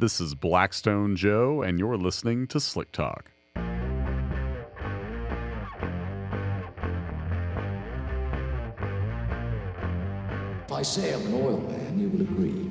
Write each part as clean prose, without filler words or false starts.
This is Blackstone Joe, and you're listening to Slick Talk. If I say I'm an oil man, you will agree.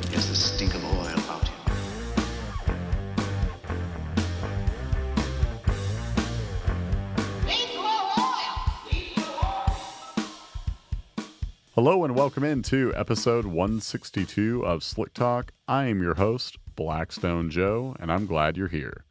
There's the stink of oil about him. Hello and welcome into episode 162 of Slick Talk. I am your host, Blackstone Joe, and I'm glad you're here.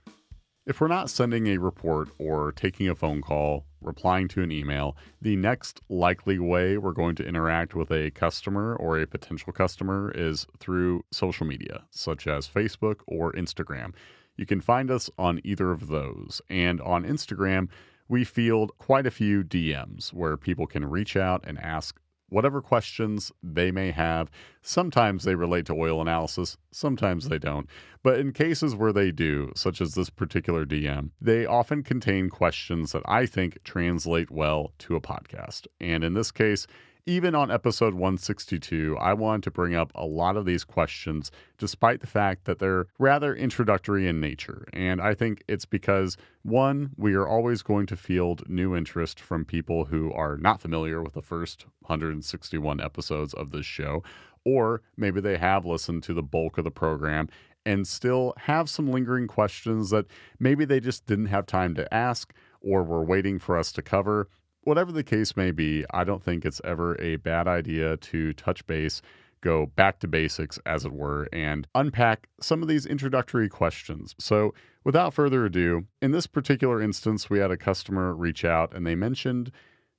If we're not sending a report or taking a phone call, replying to an email, the next likely way we're going to interact with a customer or a potential customer is through social media, such as Facebook or Instagram. You can find us on either of those. And on Instagram, we field quite a few DMs where people can reach out and ask whatever questions they may have. Sometimes they relate to oil analysis, sometimes they don't. But in cases where they do, such as this particular DM, they often contain questions that I think translate well to a podcast. And in this case, even on episode 162, I wanted to bring up a lot of these questions, despite the fact that they're rather introductory in nature. And I think it's because, one, we are always going to field new interest from people who are not familiar with the first 161 episodes of this show, or maybe they have listened to the bulk of the program and still have some lingering questions that maybe they just didn't have time to ask or were waiting for us to cover. Whatever the case may be, I don't think it's ever a bad idea to touch base, go back to basics, as it were, and unpack some of these introductory questions. So without further ado, in this particular instance, we had a customer reach out and they mentioned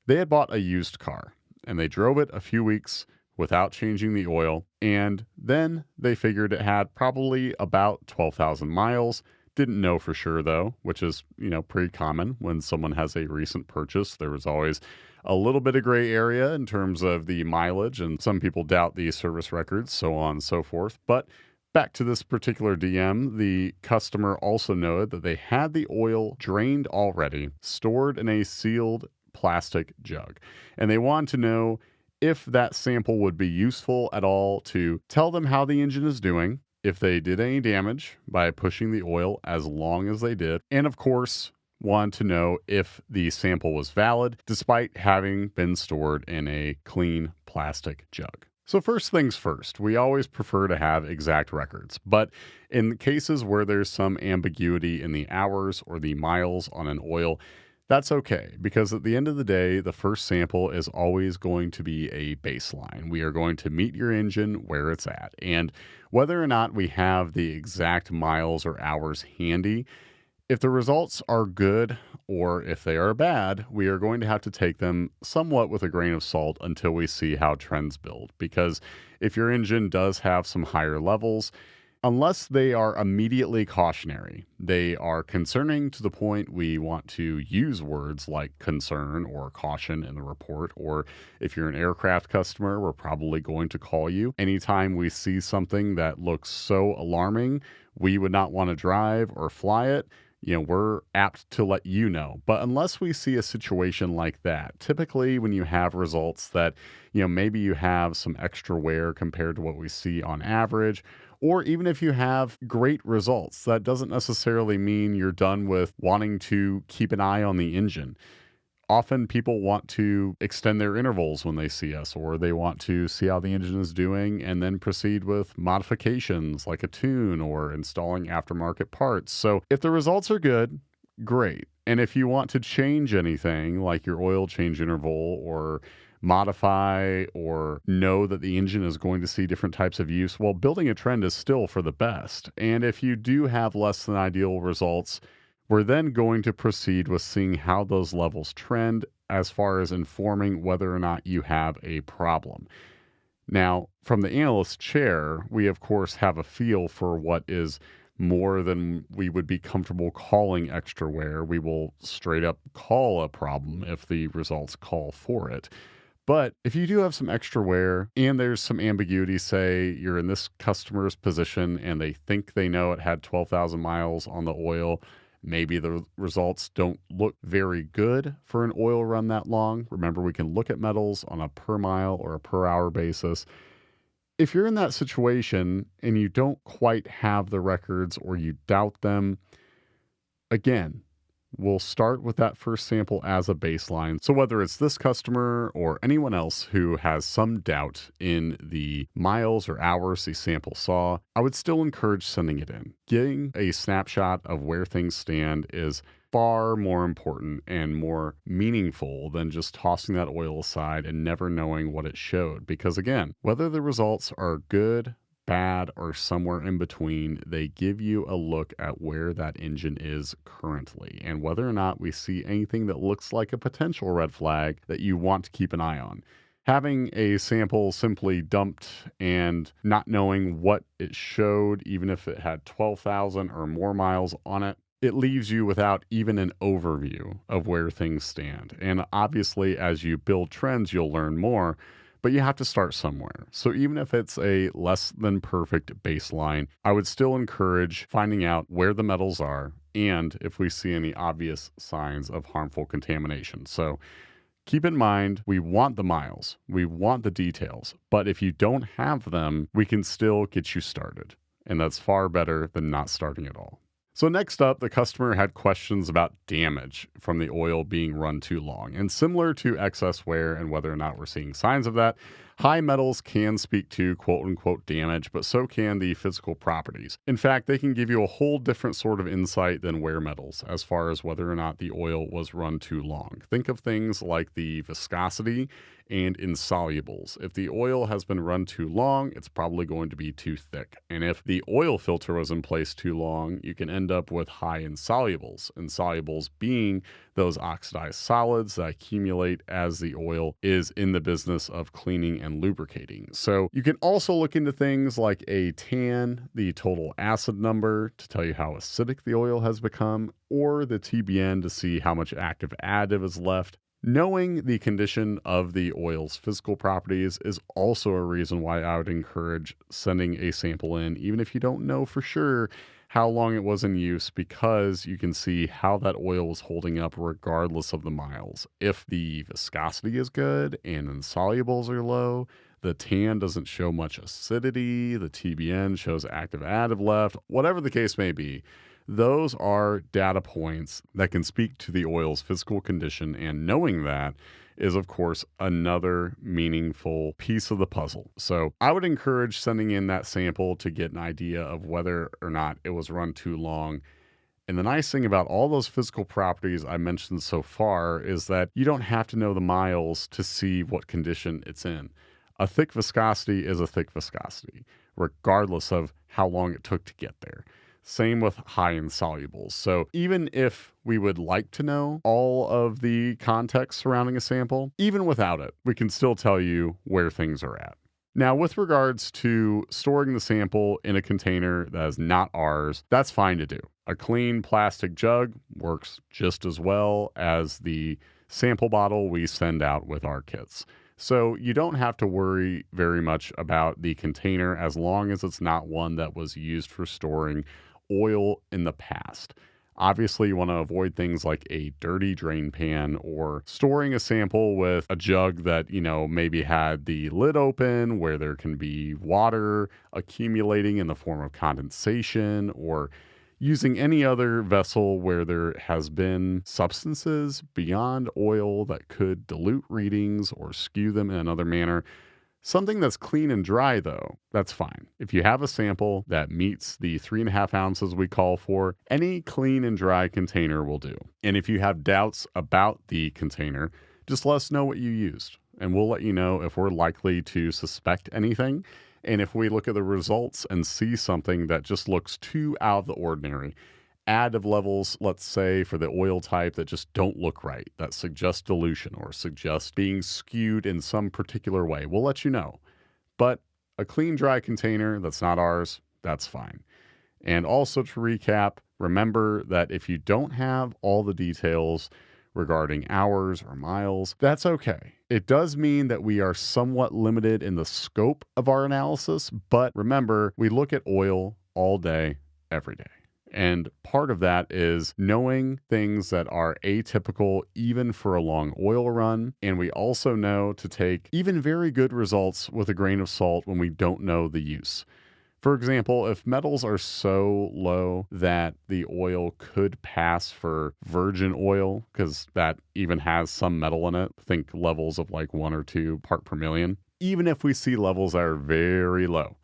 they had bought a used car and they drove it a few weeks without changing the oil. And then they figured it had probably about 12,000 miles. Didn't know for sure, though, which is, pretty common when someone has a recent purchase. There was always a little bit of gray area in terms of the mileage, and some people doubt the service records, so on and so forth. But back to this particular DM, the customer also noted that they had the oil drained already, stored in a sealed plastic jug, and they wanted to know if that sample would be useful at all to tell them how the engine is doing, if they did any damage by pushing the oil as long as they did, and of course, want to know if the sample was valid despite having been stored in a clean plastic jug. So first things first, we always prefer to have exact records, but in cases where there's some ambiguity in the hours or the miles on an oil, that's okay, because at the end of the day, the first sample is always going to be a baseline. We are going to meet your engine where it's at. And whether or not we have the exact miles or hours handy, if the results are good or if they are bad, we are going to have to take them somewhat with a grain of salt until we see how trends build. Because if your engine does have some higher levels, unless they are immediately cautionary, they are concerning to the point we want to use words like concern or caution in the report. Or if you're an aircraft customer, we're probably going to call you anytime we see something that looks so alarming we would not want to drive or fly it. We're apt to let you know. But unless we see a situation like that, typically when you have results that, maybe you have some extra wear compared to what we see on average, or even if you have great results, that doesn't necessarily mean you're done with wanting to keep an eye on the engine. Often people want to extend their intervals when they see us, or they want to see how the engine is doing and then proceed with modifications like a tune or installing aftermarket parts. So if the results are good, great. And if you want to change anything like your oil change interval or modify or know that the engine is going to see different types of use, well, building a trend is still for the best. And if you do have less than ideal results, we're then going to proceed with seeing how those levels trend as far as informing whether or not you have a problem. Now, from the analyst chair, we of course have a feel for what is more than we would be comfortable calling extra wear. We will straight up call a problem if the results call for it. But if you do have some extra wear and there's some ambiguity, say you're in this customer's position and they think they know it had 12,000 miles on the oil, Maybe the results don't look very good for an oil run that long. Remember, we can look at metals on a per mile or a per hour basis. If you're in that situation and you don't quite have the records or you doubt them, again, we'll start with that first sample as a baseline. So whether it's this customer or anyone else who has some doubt in the miles or hours the sample saw, I would still encourage sending it in. Getting a snapshot of where things stand is far more important and more meaningful than just tossing that oil aside and never knowing what it showed. Because again, whether the results are good, bad, or somewhere in between, they give you a look at where that engine is currently and whether or not we see anything that looks like a potential red flag that you want to keep an eye on. Having a sample simply dumped and not knowing what it showed, even if it had 12,000 or more miles on it, it leaves you without even an overview of where things stand. And obviously, as you build trends, you'll learn more. But you have to start somewhere. So even if it's a less than perfect baseline, I would still encourage finding out where the metals are and if we see any obvious signs of harmful contamination. So keep in mind, we want the miles, we want the details, but if you don't have them, we can still get you started. And that's far better than not starting at all. So next up, the customer had questions about damage from the oil being run too long. And similar to excess wear and whether or not we're seeing signs of that, high metals can speak to quote-unquote damage, but so can the physical properties. In fact, they can give you a whole different sort of insight than wear metals as far as whether or not the oil was run too long. Think of things like the viscosity and insolubles. If the oil has been run too long, it's probably going to be too thick. And if the oil filter was in place too long, you can end up with high insolubles. Insolubles being those oxidized solids that accumulate as the oil is in the business of cleaning and lubricating. So you can also look into things like a TAN, the total acid number, to tell you how acidic the oil has become, or the TBN to see how much active additive is left. Knowing the condition of the oil's physical properties is also a reason why I would encourage sending a sample in, even if you don't know for sure how long it was in use, because you can see how that oil was holding up regardless of the miles. If the viscosity is good and insolubles are low, the TAN doesn't show much acidity, the TBN shows active additive left, whatever the case may be. Those are data points that can speak to the oil's physical condition, and knowing that is, of course, another meaningful piece of the puzzle. So I would encourage sending in that sample to get an idea of whether or not it was run too long. And the nice thing about all those physical properties I mentioned so far is that you don't have to know the miles to see what condition it's in. A thick viscosity is a thick viscosity, regardless of how long it took to get there. Same with high insolubles. So even if we would like to know all of the context surrounding a sample, even without it, we can still tell you where things are at. Now, with regards to storing the sample in a container that is not ours, that's fine to do. A clean plastic jug works just as well as the sample bottle we send out with our kits. So you don't have to worry very much about the container as long as it's not one that was used for storing oil in the past. Obviously, you want to avoid things like a dirty drain pan or storing a sample with a jug that, maybe had the lid open where there can be water accumulating in the form of condensation, or using any other vessel where there has been substances beyond oil that could dilute readings or skew them in another manner. Something that's clean and dry, though, that's fine. If you have a sample that meets the 3.5 ounces we call for, any clean and dry container will do. And if you have doubts about the container, just let us know what you used, and we'll let you know if we're likely to suspect anything. And if we look at the results and see something that just looks too out of the ordinary, additive levels, let's say, for the oil type that just don't look right, that suggest dilution or suggest being skewed in some particular way, we'll let you know. But a clean, dry container that's not ours, that's fine. And also to recap, remember that if you don't have all the details regarding hours or miles, that's okay. It does mean that we are somewhat limited in the scope of our analysis, but remember, we look at oil all day, every day. And part of that is knowing things that are atypical even for a long oil run. And we also know to take even very good results with a grain of salt when we don't know the use. For example, if metals are so low that the oil could pass for virgin oil, because that even has some metal in it, think levels of like 1 or 2 part per million, even if we see levels that are very low,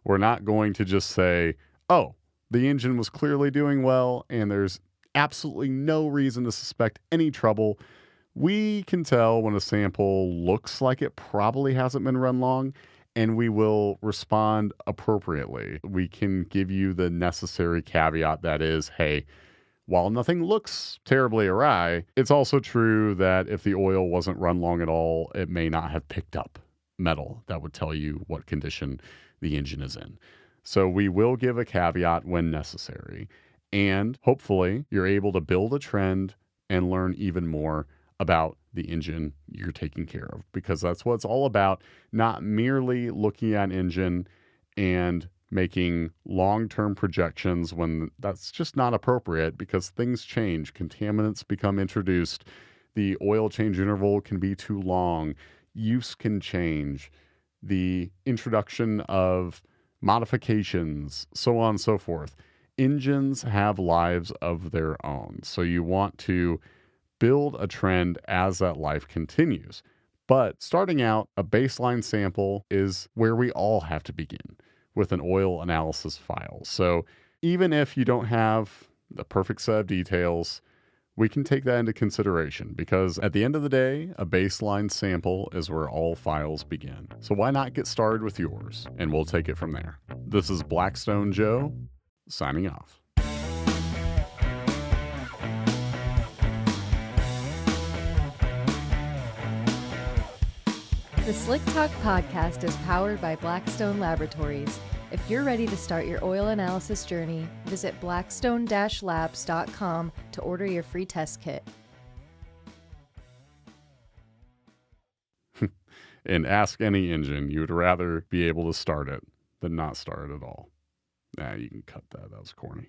we're not going to just say, oh, the engine was clearly doing well and there's absolutely no reason to suspect any trouble. We can tell when a sample looks like it probably hasn't been run long, and we will respond appropriately. We can give you the necessary caveat that is, hey, while nothing looks terribly awry, it's also true that if the oil wasn't run long at all, it may not have picked up metal that would tell you what condition the engine is in. So we will give a caveat when necessary. And hopefully you're able to build a trend and learn even more about the engine you're taking care of, because that's what it's all about, not merely looking at an engine and making long-term projections when that's just not appropriate, because things change. Contaminants become introduced. The oil change interval can be too long. Use can change. The introduction of modifications, so on and so forth. Engines have lives of their own. So you want to build a trend as that life continues. But starting out, a baseline sample is where we all have to begin with an oil analysis file. So even if you don't have the perfect set of details, we can take that into consideration, because at the end of the day, a baseline sample is where all files begin. So why not get started with yours, and we'll take it from there. This is Blackstone Joe, signing off. The Slick Talk podcast is powered by Blackstone Laboratories. If you're ready to start your oil analysis journey, visit blackstone-labs.com to order your free test kit. And ask any engine, you would rather be able to start it than not start it at all. Nah, you can cut that. That was corny.